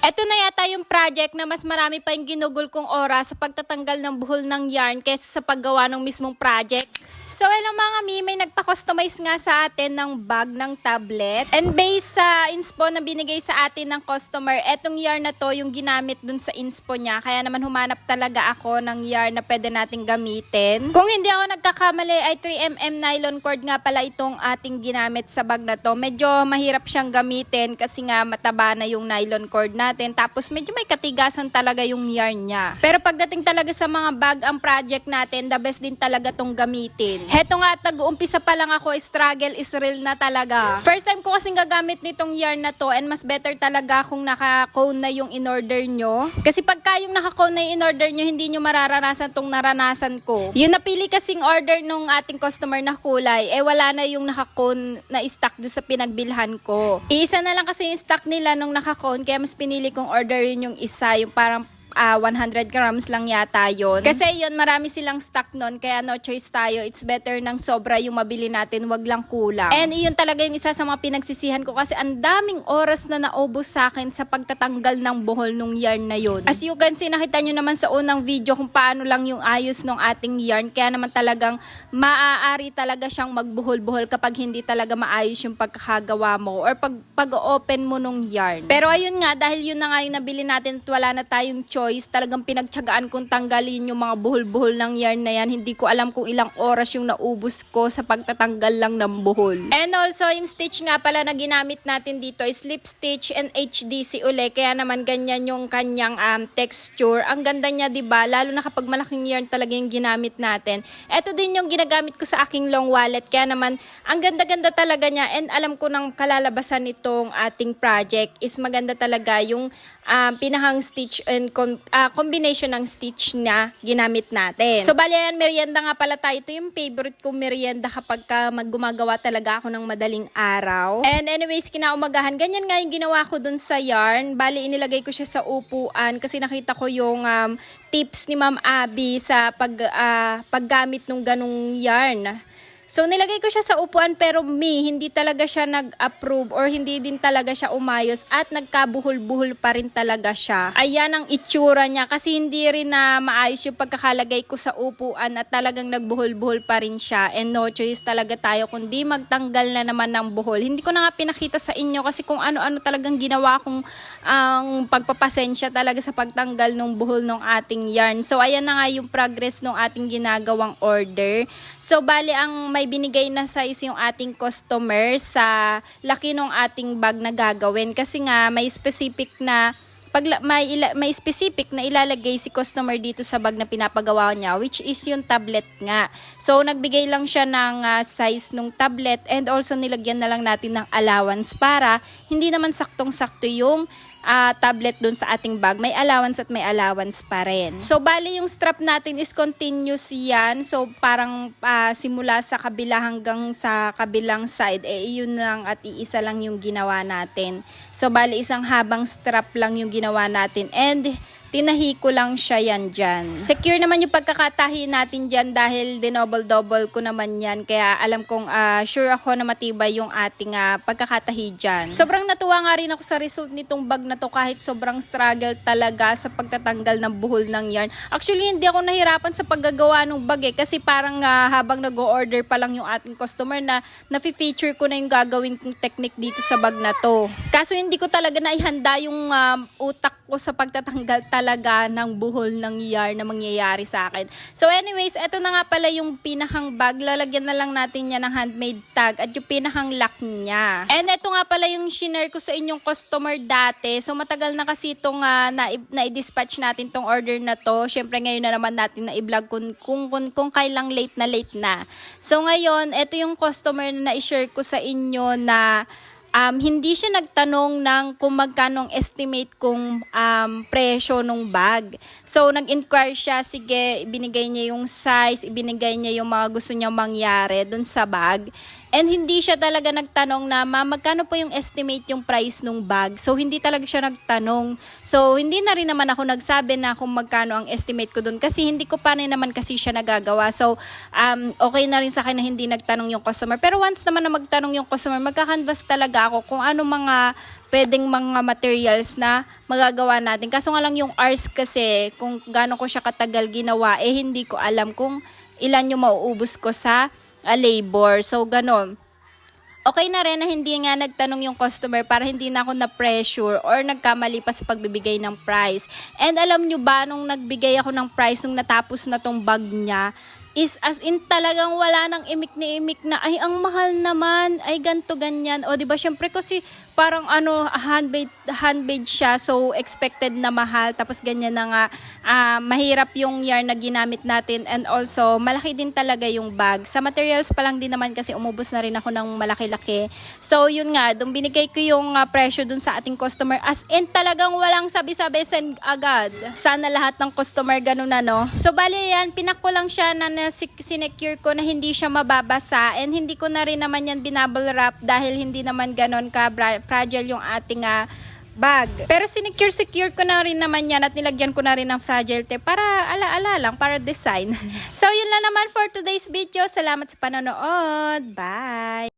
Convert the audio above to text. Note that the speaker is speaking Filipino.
Eto na yata yung project na mas marami pa yung ginugol kong oras sa pagtatanggal ng buhol ng yarn kaysa sa paggawa ng mismong project. So hello mga mi, may nagpa-customize nga sa atin ng bag ng tablet. And based sa inspo na binigay sa atin ng customer, etong yarn na to yung ginamit dun sa inspo niya. Kaya naman humanap talaga ako ng yarn na pwede nating gamitin. Kung hindi ako nagkakamali ay 3mm nylon cord nga pala itong ating ginamit sa bag na to. Medyo mahirap siyang gamitin kasi nga mataba na yung nylon cord natin. Tapos medyo may katigasan talaga yung yarn niya. Pero pagdating talaga sa mga bag ang project natin, the best din talaga tong gamitin. Heto nga, tag-uumpisa pa lang ako, struggle is real na talaga. First time ko kasing gagamit nitong yarn na to and mas better talaga kung naka-cone na yung in-order nyo. Kasi pagka yung naka-cone na yung in-order nyo, hindi nyo mararanasan tong naranasan ko. Yung napili kasing order nung ating customer na kulay, wala na yung naka-cone na stock doon sa pinagbilhan ko. Iisa na lang kasi yung stock nila nung naka-cone, kaya mas pinili kong orderin yung isa, yung parang 100 grams lang yata yun. Kasi yun, marami silang stock nun, kaya no choice tayo. It's better ng sobra yung mabili natin, wag lang kulang. And yun talaga yung isa sa mga pinagsisihan ko kasi ang daming oras na naubos sa akin sa pagtatanggal ng buhol nung yarn na yun. As you can see, nakita nyo naman sa unang video kung paano lang yung ayos ng ating yarn. Kaya naman talagang maaari talaga siyang magbuhol-buhol kapag hindi talaga maayos yung pagkakagawa mo or pag-open mo nung yarn. Pero ayun nga, dahil yun na nga yung nabili natin at wala na tayong choice, talagang pinagtiyagaan kong tanggalin yung mga buhol-buhol ng yarn na yan. Hindi ko alam kung ilang oras yung naubos ko sa pagtatanggal lang ng buhol. And also, yung stitch nga pala na ginamit natin dito is slip stitch and HDC uli. Kaya naman ganyan yung kanyang texture. Ang ganda niya, diba? Lalo na kapag malaking yarn talaga yung ginamit natin. Ito din yung ginagamit ko sa aking long wallet. Kaya naman, ang ganda-ganda talaga niya. And alam ko ng kalalabasan nitong ating project is maganda talaga yung pinahang stitch and combination ng stitch na ginamit natin. So, bali yan, merienda nga pala tayo. Ito yung favorite kong merienda kapag gumagawa talaga ako ng madaling araw. And anyways, kinaumagahan, ganyan nga yung ginawa ko dun sa yarn. Bali, inilagay ko siya sa upuan kasi nakita ko yung tips ni Ma'am Abby sa paggamit ng ganong yarn. So, nilagay ko siya sa upuan pero hindi talaga siya nag-approve or hindi din talaga siya umayos at nagkabuhol-buhol pa rin talaga siya. Ayan ang itsura niya kasi hindi rin na maayos yung pagkakalagay ko sa upuan at talagang nagbuhol-buhol pa rin siya. And no choice talaga tayo kundi magtanggal na naman ng buhol. Hindi ko na nga pinakita sa inyo kasi kung ano-ano talagang ginawa kong pagpapasensya talaga sa pagtanggal ng buhol ng ating yarn. So, ayan na nga yung progress ng ating ginagawang order. So, bali ang may binigay na size yung ating customer sa laki ng ating bag na gagawin. Kasi nga, may specific na ilalagay si customer dito sa bag na pinapagawa niya, which is yung tablet nga. So, nagbigay lang siya ng size ng tablet and also nilagyan na lang natin ng allowance para hindi naman saktong-sakto yung tablet dun sa ating bag. May allowance at may allowance pa rin. So, bali yung strap natin is continuous yan. So, parang simula sa kabila hanggang sa kabilang side, yun lang at iisa lang yung ginawa natin. So, bali isang habang strap lang yung ginawa natin and tinahi ko lang siya yan dyan. Secure naman yung pagkakatahi natin dyan dahil dinouble-double ko naman yan. Kaya alam kong sure ako na matibay yung ating pagkakatahi dyan. Sobrang natuwa nga rin ako sa result nitong bag na to kahit sobrang struggle talaga sa pagtatanggal ng buhol ng yarn. Actually, hindi ako nahirapan sa paggagawa ng bag kasi parang habang nag-o-order pa lang yung ating customer na nafi-feature ko na yung gagawin kong technique dito sa bag na to. Kaso hindi ko talaga naihanda yung utak ko sa pagtatanggal talaga ng buhol ng yarn na mangyayari sa akin. So anyways, eto na nga pala yung pinakang bag. Lalagyan na lang natin yan ng handmade tag at yung pinakang lock niya. And eto nga pala yung shinare ko sa inyong customer dati. So matagal na kasi itong na-dispatch natin tong order na to. Syempre ngayon na naman natin na i-vlog kung kailang late na. So ngayon, eto yung customer na i-share ko sa inyo na hindi siya nagtanong ng kung magkano ang estimate kung presyo ng bag. So, nag-inquire siya, sige, ibinigay niya yung size, ibinigay niya yung mga gusto niyang mangyari dun sa bag. And hindi siya talaga nagtanong na, ma'am, magkano po yung estimate yung price nung bag? So, hindi talaga siya nagtanong. So, hindi na rin naman ako nagsabi na kung magkano ang estimate ko dun kasi hindi ko pa rin naman kasi siya nagagawa. So, okay na rin sa akin na hindi nagtanong yung customer. Pero once naman na magtanong yung customer, magkakanvas talaga ako kung ano mga pwedeng mga materials na magagawa natin. Kaso nga lang yung hours kasi, kung gaano ko siya katagal ginawa, hindi ko alam kung ilan yung mauubos ko sa labor. So, ganon. Okay na rin na hindi nga nagtanong yung customer para hindi na ako na-pressure or nagkamali pa sa pagbibigay ng price. And alam nyo ba, nung nagbigay ako ng price nung natapos na tong bag niya, is as in talagang wala nang imik na imik na, ay ang mahal naman, ay ganto ganyan. O diba, syempre kasi parang handmade siya, so expected na mahal, tapos ganyan na nga, mahirap yung yarn na ginamit natin, and also malaki din talaga yung bag. Sa materials pa lang din naman kasi umubos na rin ako ng malaki-laki. So yun nga, dun binigay ko yung presyo dun sa ating customer, as in talagang walang sabi-sabi, send agad. Sana lahat ng customer ganun na, no? So bali yan, pinak ko lang siya na sinecure ko na hindi siya mababasa, and hindi ko na rin naman yan binubble wrap dahil hindi naman ganon ka fragile yung ating bag. Pero sinecure ko na rin naman yan at nilagyan ko na rin ng fragile tape para ala-ala lang, para design. So yun lang naman for today's video. Salamat sa panonood. Bye!